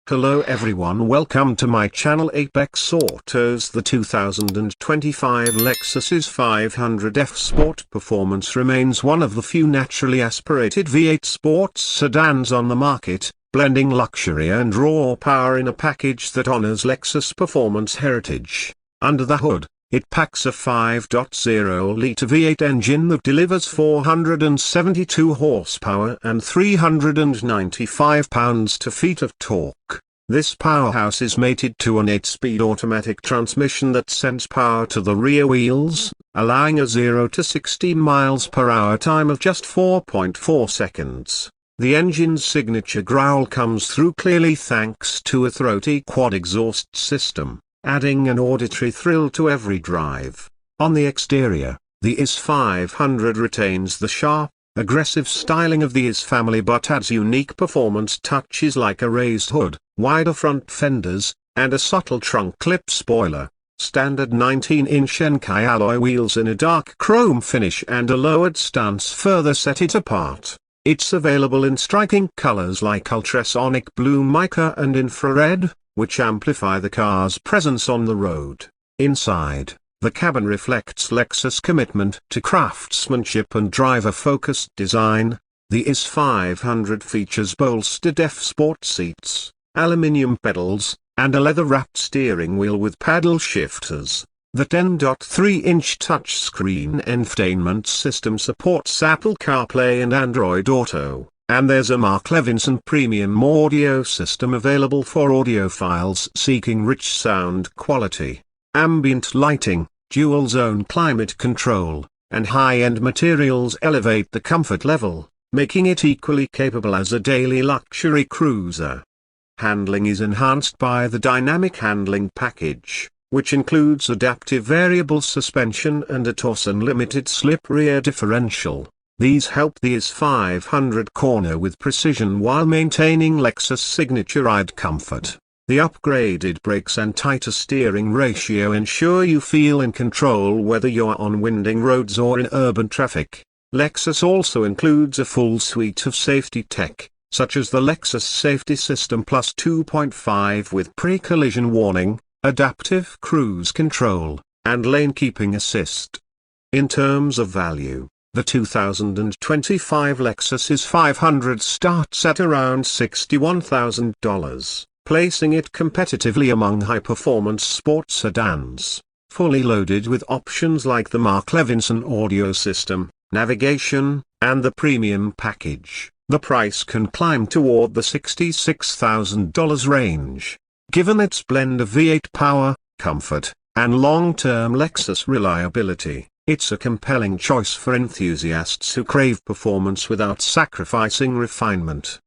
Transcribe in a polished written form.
Hello everyone, welcome to my channel Apex Autos. The 2025 Lexus IS 500F Sport Performance remains one of the few naturally aspirated V8 sports sedans on the market, blending luxury and raw power in a package that honors Lexus performance heritage. Under the hood, it packs a 5.0-litre V8 engine that delivers 472 horsepower and 395 pounds-to-feet of torque. This powerhouse is mated to an 8-speed automatic transmission that sends power to the rear wheels, allowing a 0 to 16 miles per hour time of just 4.4 seconds. The engine's signature growl comes through clearly thanks to a throaty quad exhaust system, adding an auditory thrill to every drive. On the exterior, the IS 500 retains the sharp, aggressive styling of the IS family but adds unique performance touches like a raised hood, wider front fenders, and a subtle trunk clip spoiler. Standard 19-inch Enkei alloy wheels in a dark chrome finish and a lowered stance further set it apart. It's available in striking colors like ultrasonic blue mica and infrared, which amplify the car's presence on the road. Inside, the cabin reflects Lexus' commitment to craftsmanship and driver-focused design. The IS 500 features bolstered F-Sport seats, aluminium pedals, and a leather-wrapped steering wheel with paddle shifters. The 10.3-inch touchscreen infotainment system supports Apple CarPlay and Android Auto. And there's a Mark Levinson premium audio system available for audiophiles seeking rich sound quality. Ambient lighting, dual-zone climate control, and high-end materials elevate the comfort level, making it equally capable as a daily luxury cruiser. Handling is enhanced by the dynamic handling package, which includes adaptive variable suspension and a torsion-limited slip rear differential. These help the IS 500 corner with precision while maintaining Lexus' signature ride comfort. The upgraded brakes and tighter steering ratio ensure you feel in control whether you're on winding roads or in urban traffic. Lexus also includes a full suite of safety tech, such as the Lexus Safety System Plus 2.5 with pre-collision warning, adaptive cruise control, and lane keeping assist. In terms of value, the 2025 Lexus IS 500 starts at around $61,000, placing it competitively among high-performance sports sedans. Fully loaded with options like the Mark Levinson audio system, navigation, and the premium package, the price can climb toward the $66,000 range. Given its blend of V8 power, comfort, and long-term Lexus reliability, it's a compelling choice for enthusiasts who crave performance without sacrificing refinement.